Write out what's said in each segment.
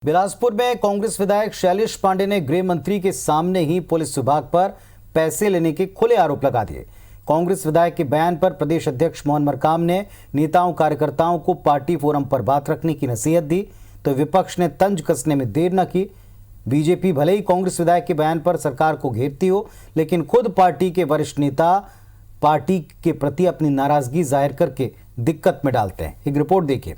बिलासपुर में कांग्रेस विधायक शैलेश पांडे ने गृह मंत्री के सामने ही पुलिस विभाग पर पैसे लेने के खुले आरोप लगा दिए। कांग्रेस विधायक के बयान पर प्रदेश अध्यक्ष मोहन मरकाम ने नेताओं कार्यकर्ताओं को पार्टी फोरम पर बात रखने की नसीहत दी, तो विपक्ष ने तंज कसने में देर न की। बीजेपी भले ही कांग्रेस विधायक के बयान पर सरकार को घेरती हो, लेकिन खुद पार्टी के वरिष्ठ नेता पार्टी के प्रति अपनी नाराजगी जाहिर करके दिक्कत में डालते हैं। एक रिपोर्ट देखिए।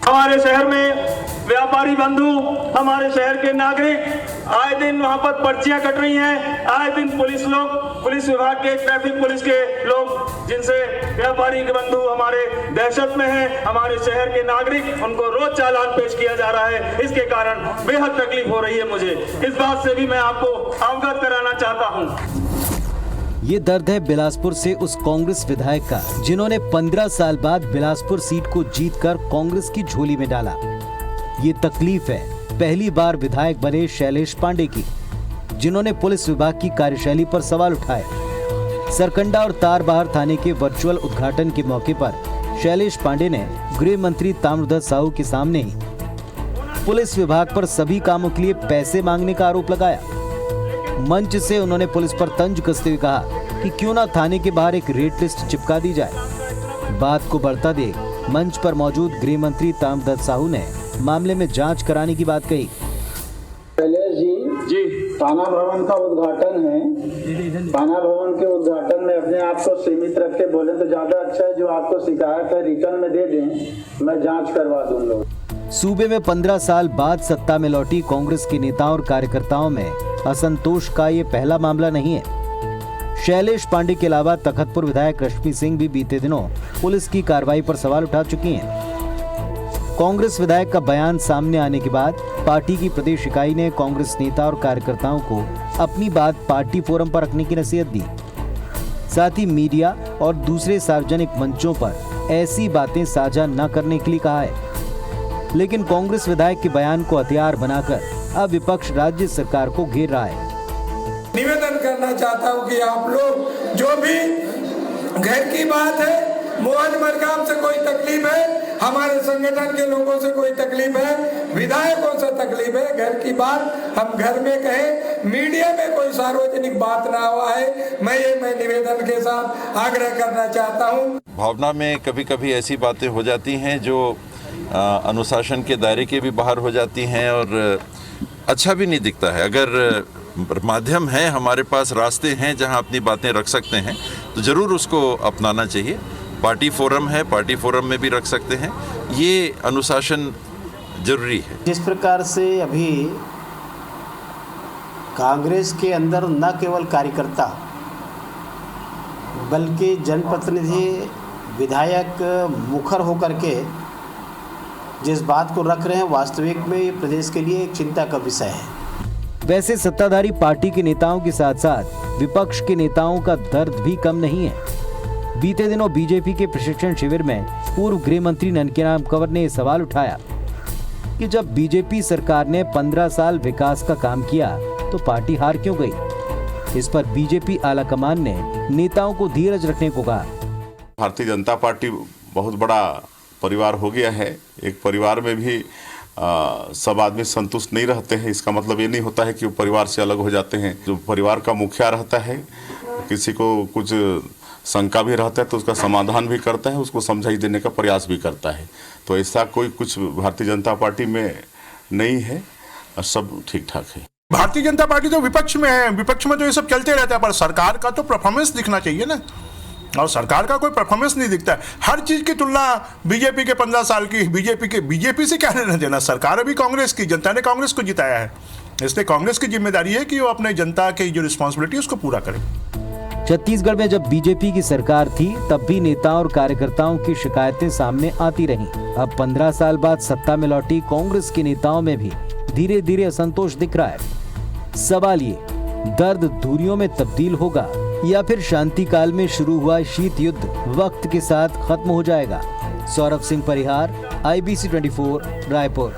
हमारे शहर में व्यापारी बंधु, हमारे शहर के नागरिक आए दिन वहां पर पर्चियां कट रही हैं। आए दिन पुलिस विभाग के, ट्रैफिक पुलिस के लोग जिनसे व्यापारी के बंधु हमारे दहशत में हैं, हमारे शहर के नागरिक, उनको रोज चालान पेश किया जा रहा है। इसके कारण बेहद तकलीफ हो रही है। मुझे इस बात से भी मैं आपको अवगत कराना चाहता हूँ। ये दर्द है बिलासपुर से उस कांग्रेस विधायक का जिन्होंने 15 साल बाद बिलासपुर सीट को जीतकर कांग्रेस की झोली में डाला। ये तकलीफ है पहली बार विधायक बने शैलेश पांडे की, जिन्होंने पुलिस विभाग की कार्यशैली पर सवाल उठाए। सरकंडा और तारबहार थाने के वर्चुअल उद्घाटन के मौके पर शैलेश पांडे ने गृह मंत्री ताम्रध्वज साहू के सामने ही पुलिस विभाग पर सभी कामों के लिए पैसे मांगने का आरोप लगाया। मंच से उन्होंने पुलिस पर तंज कसते हुए कहा कि क्यों ना थाने के बाहर एक रेड लिस्ट चिपका दी जाए। बात को बढ़ता देख मंच पर मौजूद गृह मंत्री ताम्रध्वज साहू ने मामले में जांच कराने की बात कही। शैलेश जी, थाना भवन का उद्घाटन है। थाना भवन के उद्घाटन में अपने आप को सीमित रख के बोले तो ज्यादा अच्छा है। जो आपको शिकायत है रिटर्न में दे दें, मैं जांच करवा दूंगा। सूबे में 15 साल बाद सत्ता में लौटी कांग्रेस के नेताओं और कार्यकर्ताओं में असंतोष का ये पहला मामला नहीं है। शैलेश पांडे के अलावा तखतपुर विधायक रश्मि सिंह भी बीते दिनों पुलिस की कार्रवाई पर सवाल उठा चुकी हैं। कांग्रेस विधायक का बयान सामने आने के बाद पार्टी की प्रदेश इकाई ने कांग्रेस नेता और कार्यकर्ताओं को अपनी बात पार्टी फोरम पर रखने की नसीहत दी। साथ ही मीडिया और दूसरे सार्वजनिक मंचों पर ऐसी बातें साझा न करने के लिए कहा है। लेकिन कांग्रेस विधायक के बयान को हथियार बनाकर अब विपक्ष राज्य सरकार को घेर रहा है। निवेदन करना चाहता हूं कि आप लोग जो भी घर की बात है, मोहन मरकाम से कोई तकलीफ है, हमारे संगठन के लोगों से कोई तकलीफ है, विधायकों से तकलीफ है, घर की बात हम घर में कहें, मीडिया में कोई सार्वजनिक बात ना हुआ है। मैं निवेदन के साथ आग्रह करना चाहता हूँ। भावना में कभी कभी ऐसी बातें हो जाती हैं जो अनुशासन के दायरे के भी बाहर हो जाती हैं और अच्छा भी नहीं दिखता है। अगर माध्यम है, हमारे पास रास्ते हैं जहां अपनी बातें रख सकते हैं, तो ज़रूर उसको अपनाना चाहिए। पार्टी फोरम है, पार्टी फोरम में भी रख सकते हैं। ये अनुशासन जरूरी है। जिस प्रकार से अभी कांग्रेस के अंदर न केवल कार्यकर्ता बल्कि जनप्रतिनिधि, विधायक मुखर होकर के जिस बात को रख रहे हैं, वास्तविक में ये प्रदेश के लिए एक चिंता का विषय है। वैसे सत्ताधारी पार्टी के नेताओं के साथ साथ विपक्ष के नेताओं का दर्द भी कम नहीं है। बीते दिनों बीजेपी के प्रशिक्षण शिविर में पूर्व गृह मंत्री ननकीराम कंवर ने सवाल उठाया कि जब बीजेपी सरकार ने 15 साल विकास का काम किया तो पार्टी हार क्यों गई। इस पर बीजेपी आलाकमान ने नेताओं को धीरज रखने को कहा। भारतीय जनता पार्टी बहुत बड़ा परिवार हो गया है। एक परिवार में भी सब आदमी संतुष्ट नहीं रहते हैं। इसका मतलब ये नहीं होता है कि वो परिवार से अलग हो जाते हैं। जो परिवार का मुखिया रहता है, किसी को कुछ शंका भी रहता है तो उसका समाधान भी करता है, उसको समझाई देने का प्रयास भी करता है। तो ऐसा कोई कुछ भारतीय जनता पार्टी में नहीं है, सब ठीक ठाक है। भारतीय जनता पार्टी तो विपक्ष में है, विपक्ष में तो ये सब चलते रहता है, पर सरकार का तो परफॉर्मेंस दिखना चाहिए ना। और सरकार का कोई परफॉर्मेंस नहीं दिखता है। हर चीज की तुलना बीजेपी के 15 साल की बीजेपी से क्या लेना देना। सरकार अभी कांग्रेस की, जनता ने कांग्रेस को जिताया है, इसलिए कांग्रेस की जिम्मेदारी है कि वो अपने जनता की जो रिस्पॉन्सिबिलिटी है उसको पूरा करे। छत्तीसगढ़ में जब बीजेपी की सरकार थी तब भी नेताओं और कार्यकर्ताओं की शिकायतें सामने आती रहीं। अब 15 साल बाद सत्ता में लौटी कांग्रेस के नेताओं में भी धीरे धीरे असंतोष दिख रहा है। सवाल ये, दर्द दूरियों में तब्दील होगा या फिर शांति काल में शुरू हुआ शीत युद्ध वक्त के साथ खत्म हो जाएगा। सौरभ सिंह परिहार, IBC 24, रायपुर।